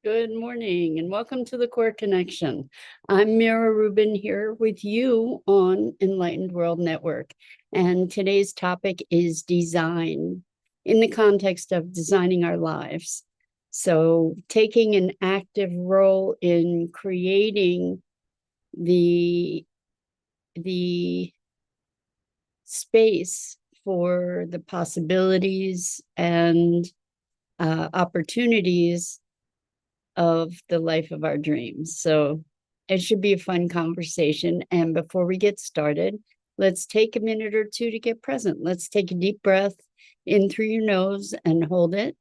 Good morning and welcome to the Core Connection. I'm Mira Rubin here with you on Enlightened World Network. And today's topic is design in the context of designing our lives. So, taking an active role in creating the, the space for the possibilities and opportunities of the life of our dreams. So it should be a fun conversation. And before we get started, let's take a minute or two to get present. Let's take a deep breath in through your nose and hold it.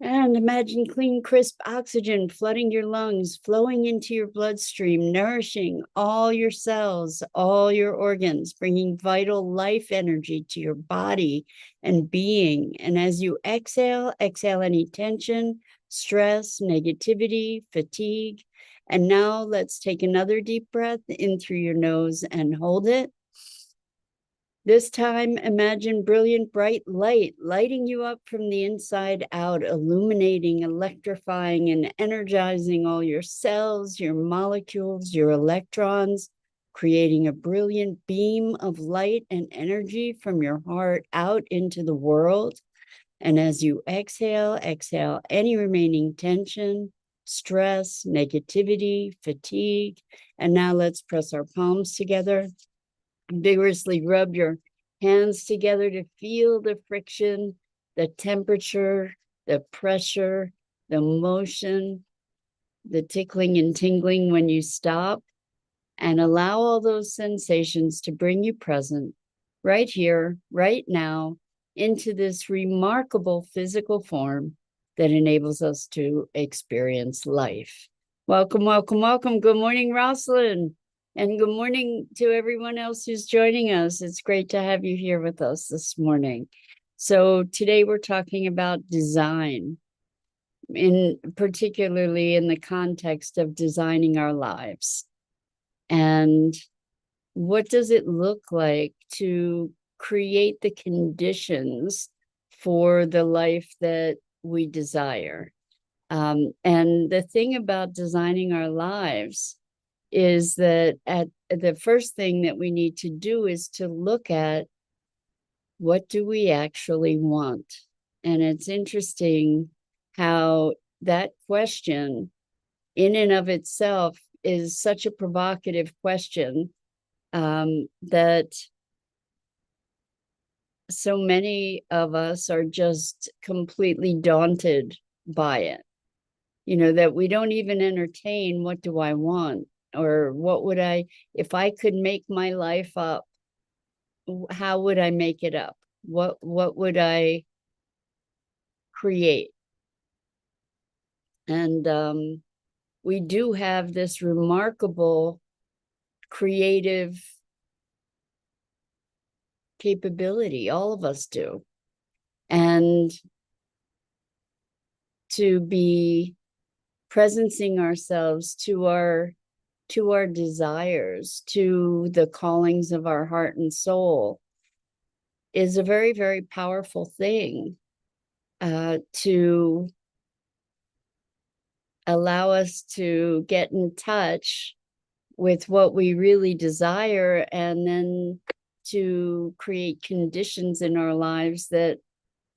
And imagine clean, crisp oxygen flooding your lungs, flowing into your bloodstream, nourishing all your cells, all your organs, bringing vital life energy to your body and being. And as you exhale any tension, stress, negativity, fatigue. And now let's take another deep breath in through your nose and hold it. This time, imagine brilliant, bright light lighting you up from the inside out, illuminating, electrifying, and energizing all your cells, your molecules, your electrons, creating a brilliant beam of light and energy from your heart out into the world. And as you exhale any remaining tension, stress, negativity, fatigue. And now let's press our palms together. Vigorously rub your hands together to feel the friction, the temperature, the pressure, the motion, the tickling and tingling when you stop, and allow all those sensations to bring you present right here, right now, into this remarkable physical form that enables us to experience life. Welcome, welcome, welcome. Good morning, Rosalind. And good morning to everyone else who's joining us. It's great to have you here with us this morning. So today we're talking about design, particularly in the context of designing our lives. And what does it look like to create the conditions for the life that we desire? And the thing about designing our lives is that the first thing that we need to do is to look at what do we actually want. And it's interesting how that question in and of itself is such a provocative question that so many of us are just completely daunted by it. You know, that we don't even entertain what do I want, or what would I, if I could make my life up, how would I make it up? What would I create? And we do have this remarkable creative capability, all of us do. And to be presencing ourselves to our desires, to the callings of our heart and soul, is a very, very powerful thing to allow us to get in touch with what we really desire, and then to create conditions in our lives that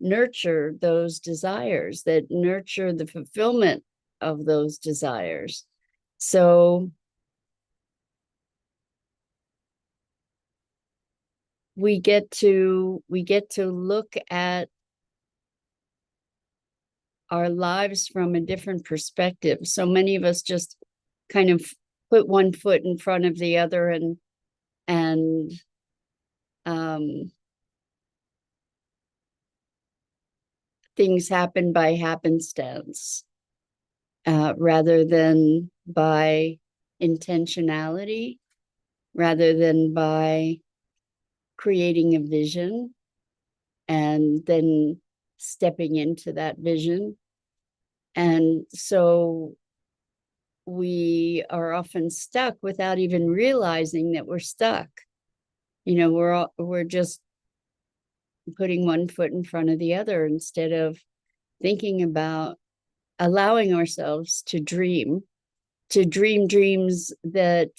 nurture those desires, that nurture the fulfillment of those desires. So we get to look at our lives from a different perspective. So many of us just kind of put one foot in front of the other, and things happen by happenstance rather than by intentionality, rather than by creating a vision and then stepping into that vision. And so we are often stuck without even realizing that we're stuck. You know, we're just putting one foot in front of the other instead of thinking about allowing ourselves to dream dreams that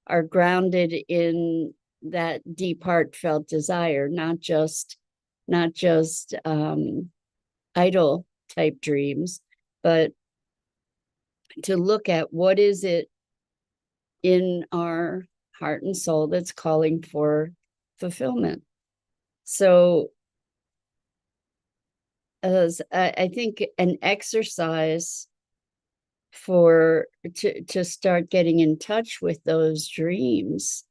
are grounded in that deep heartfelt desire, not just idle type dreams, but to look at what is it in our heart and soul that's calling for fulfillment. So as I think an exercise to start getting in touch with those dreams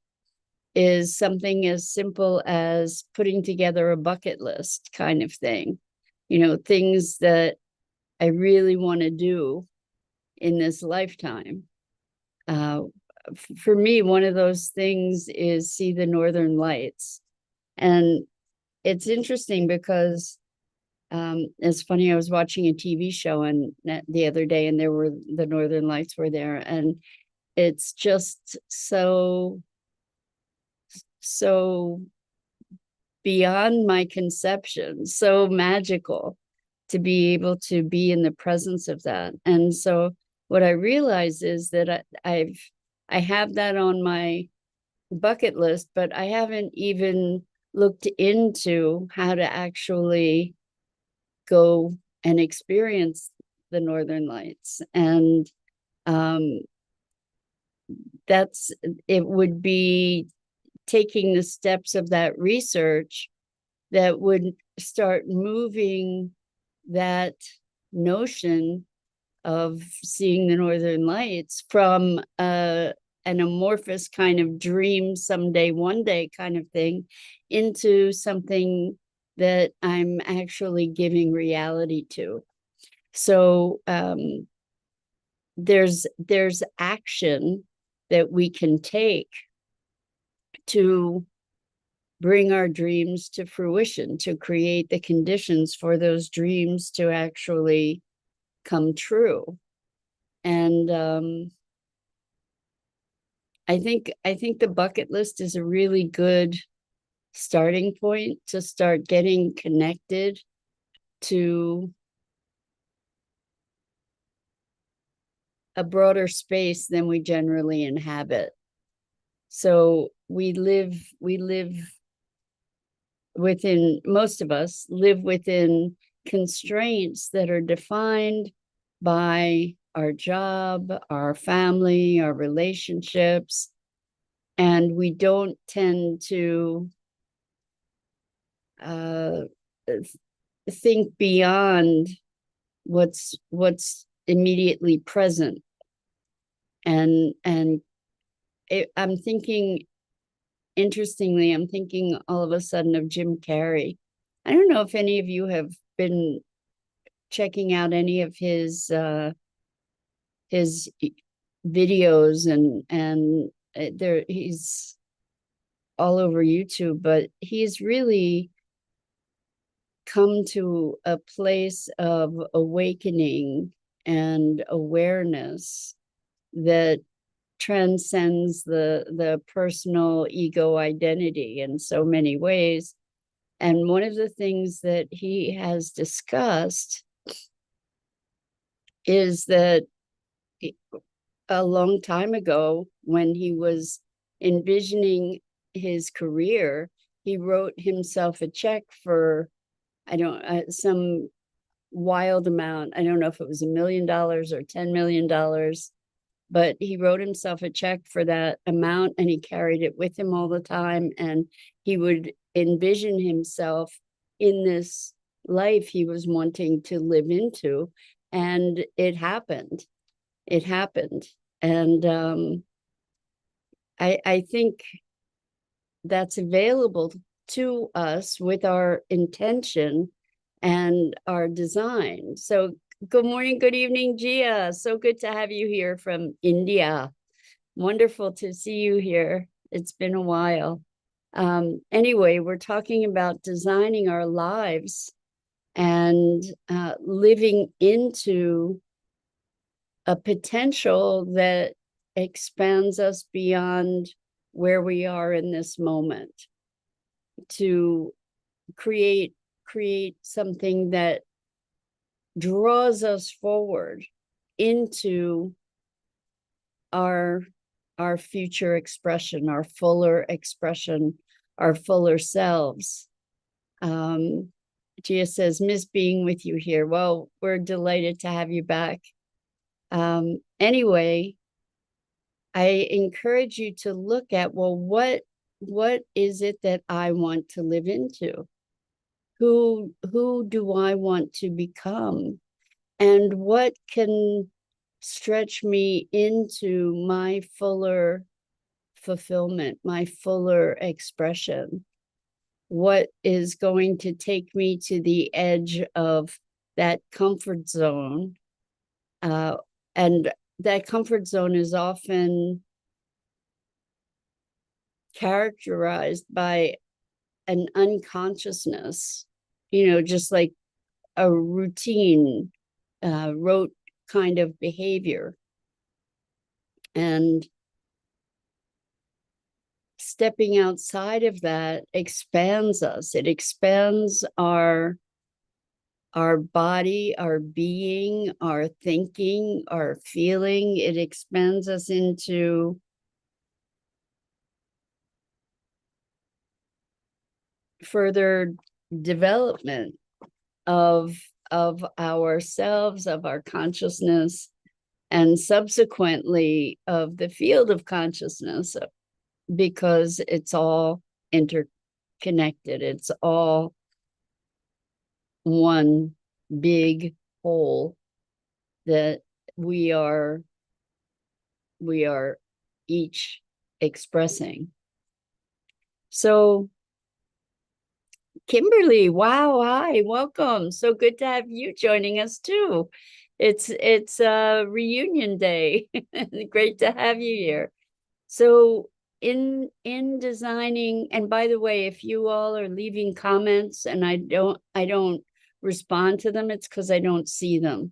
is something as simple as putting together a bucket list kind of thing. Things that I really want to do in this lifetime. For me, one of those things is see the Northern Lights. And it's interesting because it's funny, I was watching a TV show the other day, and the Northern Lights were there, and it's just so beyond my conception, so magical to be able to be in the presence of that. And so what I realize is that I have that on my bucket list, but I haven't even looked into how to actually go and experience the Northern Lights. And it would be taking the steps of that research that would start moving that notion of seeing the Northern Lights from an amorphous kind of dream someday, one day kind of thing, into something that I'm actually giving reality to. So there's action that we can take to bring our dreams to fruition, to create the conditions for those dreams to actually come true. And I think the bucket list is a really good starting point to start getting connected to a broader space than we generally inhabit. So most of us live within constraints that are defined by our job, our family, our relationships, and we don't tend to think beyond what's immediately present. And I'm thinking, interestingly, I'm thinking all of a sudden of Jim Carrey. I don't know if any of you have been checking out any of his videos, and he's all over YouTube, but he's really come to a place of awakening and awareness that transcends the personal ego identity in so many ways. And one of the things that he has discussed is that a long time ago, when he was envisioning his career, he wrote himself a check for some wild amount. I don't know if it was $1 million or $10 million, but he wrote himself a check for that amount, and he carried it with him all the time. And he would envision himself in this life he was wanting to live into. And it happened. And I think that's available to us with our intention and our design. So good morning, good evening, Gia. So good to have you here from India. Wonderful to see you here. It's been a while. Anyway, we're talking about designing our lives and living into a potential that expands us beyond where we are in this moment, to create something that draws us forward into our future expression, our fuller expression, our fuller selves. Gia says, miss being with you here. Well, we're delighted to have you back. Anyway, I encourage you to look at, well, what is it that I want to live into? Who do I want to become? And what can stretch me into my fuller fulfillment, my fuller expression? What is going to take me to the edge of that comfort zone? And that comfort zone is often characterized by an unconsciousness, just like a routine, rote kind of behavior. And stepping outside of that expands us. It expands our body, our being, our thinking, our feeling. It expands us into further development of ourselves, of our consciousness, and subsequently of the field of consciousness, because it's all interconnected. It's all one big whole that we are each expressing. So Kimberly, wow, hi, welcome. So good to have you joining us too. It's a reunion day. Great to have you here. So in designing, and by the way, if you all are leaving comments and I don't respond to them, it's because I don't see them.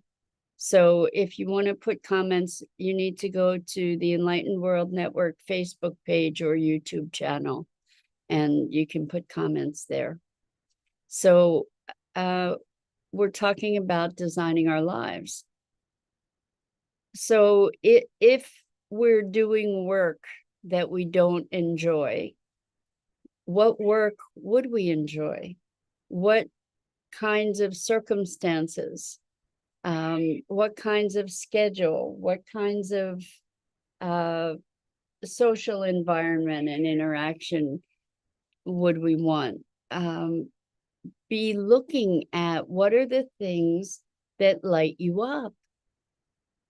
So if you want to put comments, you need to go to the Enlightened World Network Facebook page or YouTube channel, and you can put comments there. So we're talking about designing our lives. So if we're doing work that we don't enjoy, what work would we enjoy? What kinds of circumstances? What kinds of schedule? What kinds of social environment and interaction would we want? Be looking at what are the things that light you up.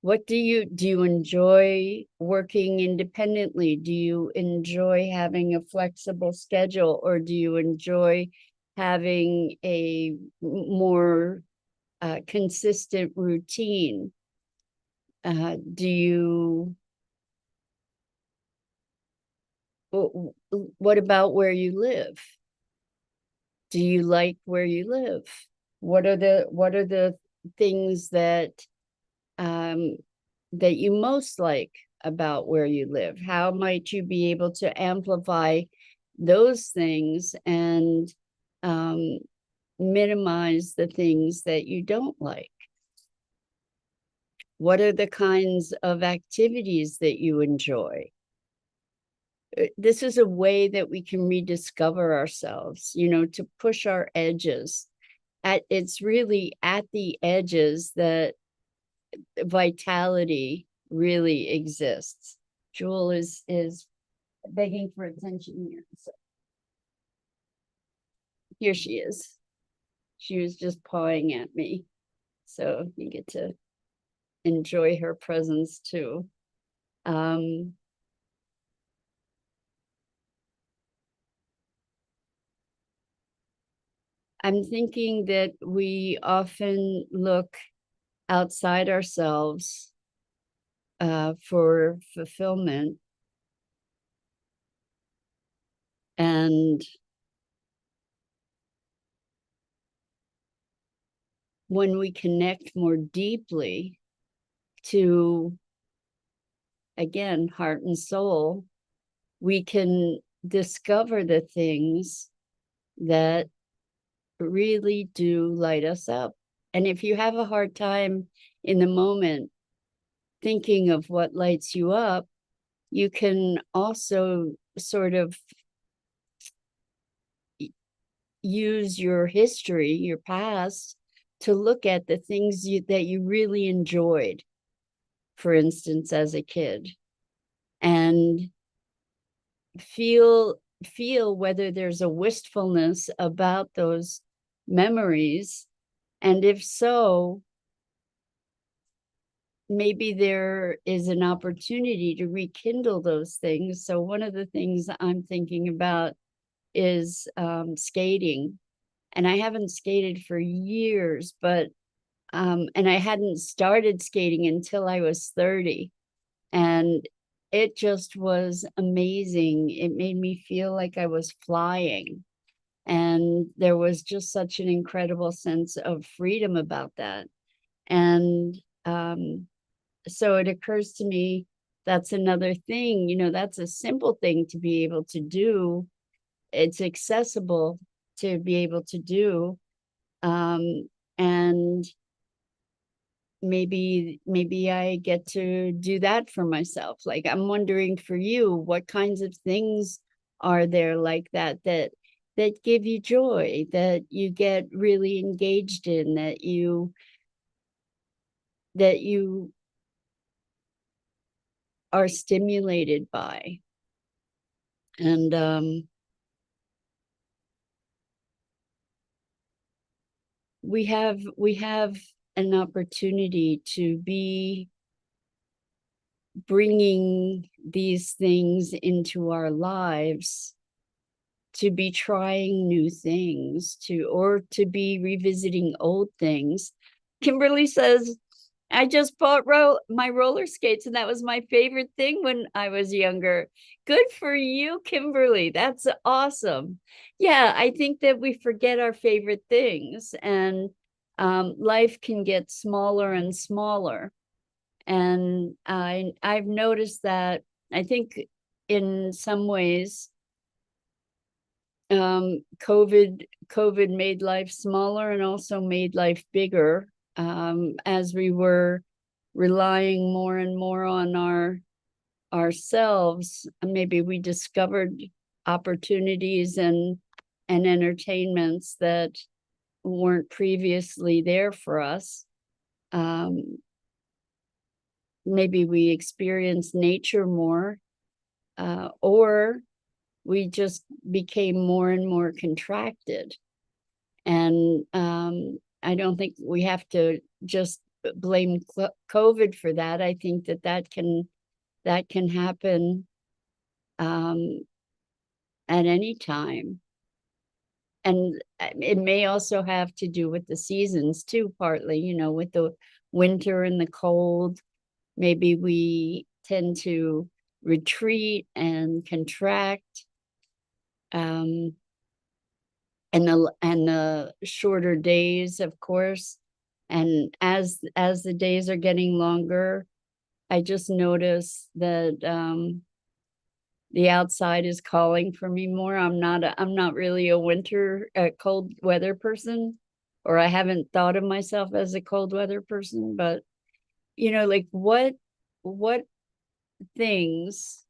What do you enjoy working independently? Do you enjoy having a flexible schedule, or do you enjoy having a more consistent routine? What about where you live? Do you like where you live? What are the things that that you most like about where you live? How might you be able to amplify those things and minimize the things that you don't like? What are the kinds of activities that you enjoy? This is a way that we can rediscover ourselves, to push our edges. It's really at the edges that vitality really exists. Jewel is begging for attention here. So here she is. She was just pawing at me. So you get to enjoy her presence too. I'm thinking that we often look outside ourselves for fulfillment. And when we connect more deeply to, again, heart and soul, we can discover the things that really do light us up And if you have a hard time in the moment thinking of what lights you up, you can also sort of use your history, your past, to look at the things that you really enjoyed, for instance, as a kid, and feel whether there's a wistfulness about those memories. And if so, maybe there is an opportunity to rekindle those things. So one of the things I'm thinking about is skating. And I haven't skated for years, but and I hadn't started skating until I was 30. And it just was amazing. It made me feel like I was flying. And there was just such an incredible sense of freedom about that. And so it occurs to me that's another thing, that's a simple thing to be able to do. It's accessible to be able to do. And maybe I get to do that for myself. Like, I'm wondering for you, what kinds of things are there like that give you joy, that you get really engaged in, that you are stimulated by. And we have an opportunity to be bringing these things into our lives, to be trying new things, or to be revisiting old things. Kimberly says, I just bought my roller skates, and that was my favorite thing when I was younger. Good for you, Kimberly. That's awesome. Yeah, I think that we forget our favorite things, and life can get smaller and smaller. And I've noticed that, I think, in some ways, COVID made life smaller and also made life bigger, as we were relying more and more on ourselves. Maybe we discovered opportunities and entertainments that weren't previously there for us. Maybe we experienced nature more, or we just became more and more contracted. And I don't think we have to just blame COVID for that. I think that can happen at any time. And it may also have to do with the seasons too, partly, with the winter and the cold. Maybe we tend to retreat and contract. And the shorter days, of course. And as the days are getting longer, I just notice that the outside is calling for me more. I'm not really a cold weather person, or I haven't thought of myself as a cold weather person. But like, what things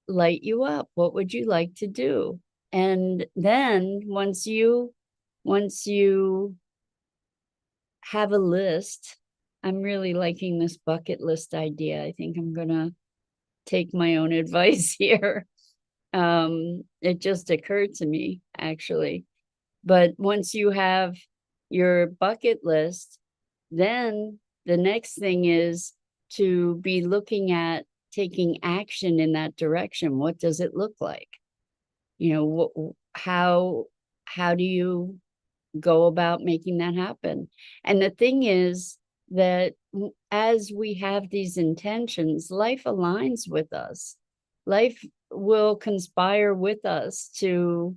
light you up? What would you like to do? And then once you have a list, I'm really liking this bucket list idea. I think I'm gonna take my own advice here. It just occurred to me, actually. But once you have your bucket list, then the next thing is to be looking at taking action in that direction. What does it look like? How do you go about making that happen? And the thing is that as we have these intentions, life aligns with us. Life will conspire with us to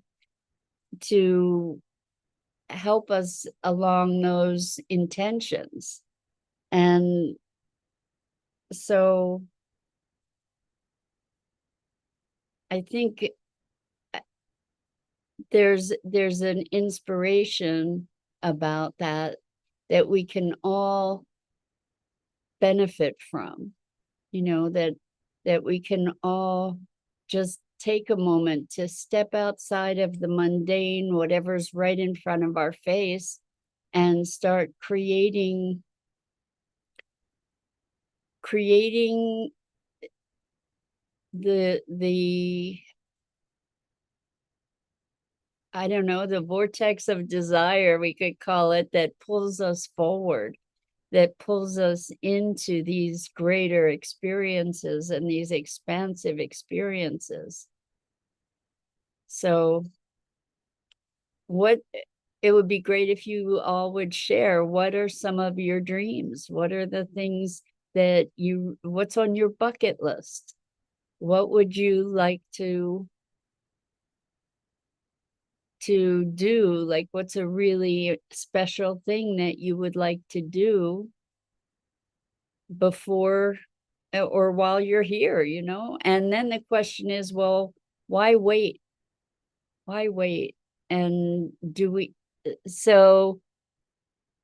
help us along those intentions. And so I think there's an inspiration about that we can all benefit from, that we can all just take a moment to step outside of the mundane, whatever's right in front of our face, and start creating the I don't know, the vortex of desire, we could call it, that pulls us forward, that pulls us into these greater experiences and these expansive experiences. So it would be great if you all would share, what are some of your dreams? What are the things what's on your bucket list? What would you like to do? Like, what's a really special thing that you would like to do before or while you're here, And then the question is, well, why wait? Why wait? And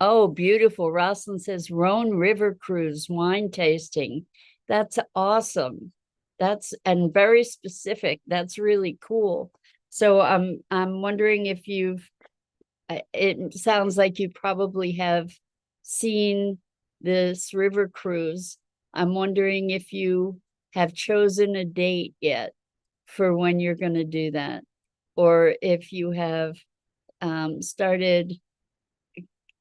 oh, beautiful. Rosalind says Rhone River Cruise wine tasting. That's awesome. And very specific. That's really cool. So I'm wondering if it sounds like you probably have seen this river cruise. I'm wondering if you have chosen a date yet for when you're going to do that, or if you have started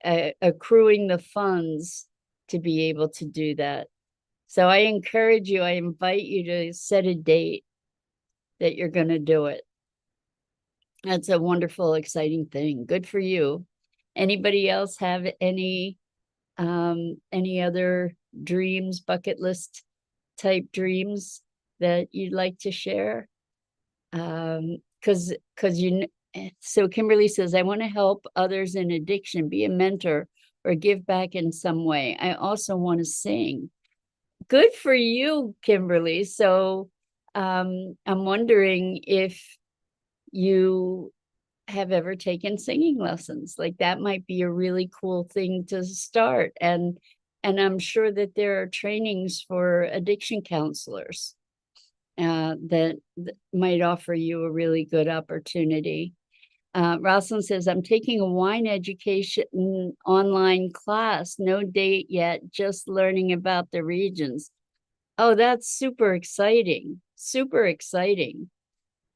accruing the funds to be able to do that. So I invite you to set a date that you're going to do it. That's a wonderful, exciting thing. Good for you. Anybody else have any other dreams, bucket list type dreams that you'd like to share? So Kimberly says, I want to help others in addiction, be a mentor, or give back in some way. I also want to sing. Good for you, Kimberly. So I'm wondering if you have ever taken singing lessons. Like, that might be a really cool thing to start. And I'm sure that there are trainings for addiction counselors that might offer you a really good opportunity. Rosalind says, I'm taking a wine education online class, no date yet, just learning about the regions. Oh, that's super exciting, super exciting.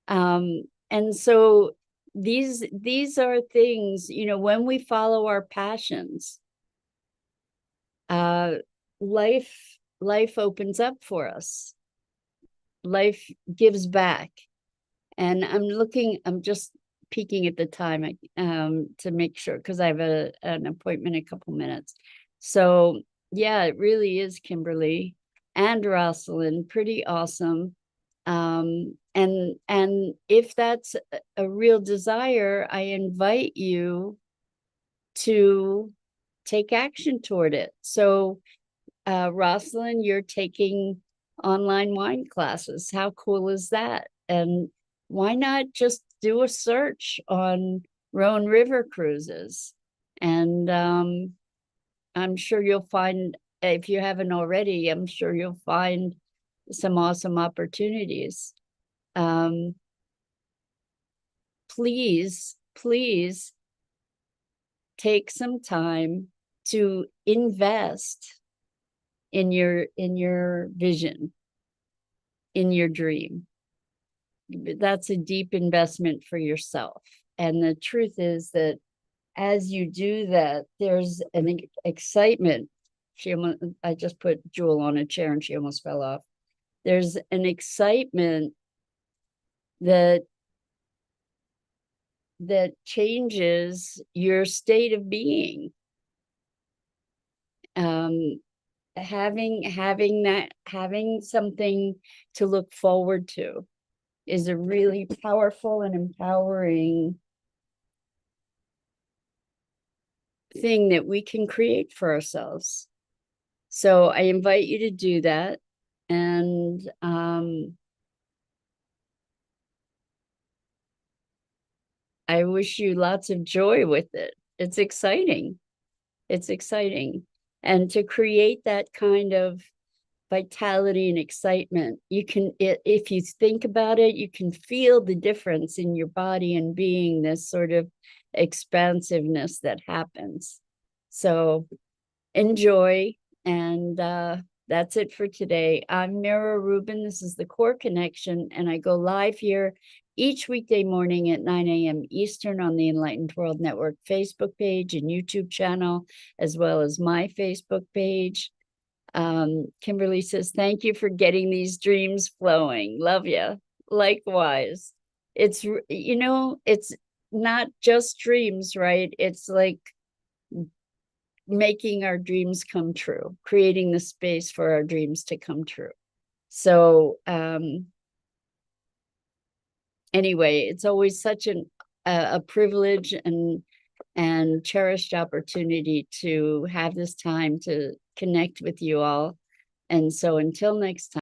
And so these are things, when we follow our passions, life opens up for us. Life gives back. And I'm just peeking at the time to make sure, because I have an appointment in a couple minutes. So yeah, it really is, Kimberly and Rosalind, pretty awesome. And if that's a real desire, I invite you to take action toward it. So Rosalind, you're taking online wine classes. How cool is that? And why not just do a search on Rhone River cruises? And I'm sure you'll find, if you haven't already, I'm sure you'll find some awesome opportunities. Please take some time to invest in your vision, in your dream. That's a deep investment for yourself. And the truth is that as you do that, there's an excitement. I just put Jewel on a chair and she almost fell off. There's an excitement that changes your state of being. Having something to look forward to is a really powerful and empowering thing that we can create for ourselves. So I invite you to do that. And I wish you lots of joy with it. It's exciting. It's exciting. And to create that kind of vitality and excitement, you can, if you think about it, you can feel the difference in your body and being, this sort of expansiveness that happens. So enjoy. And that's it for today. I'm Mira Rubin. This is the Core Connection, and I go live here each weekday morning at 9 a.m. Eastern on the Enlightened World Network Facebook page and YouTube channel, as well as my Facebook page. Kimberly says, thank you for getting these dreams flowing. Love you. Likewise. It's, it's not just dreams, right? It's like making our dreams come true, creating the space for our dreams to come true. So anyway, it's always such a privilege and cherished opportunity to have this time to connect with you all. And so until next time.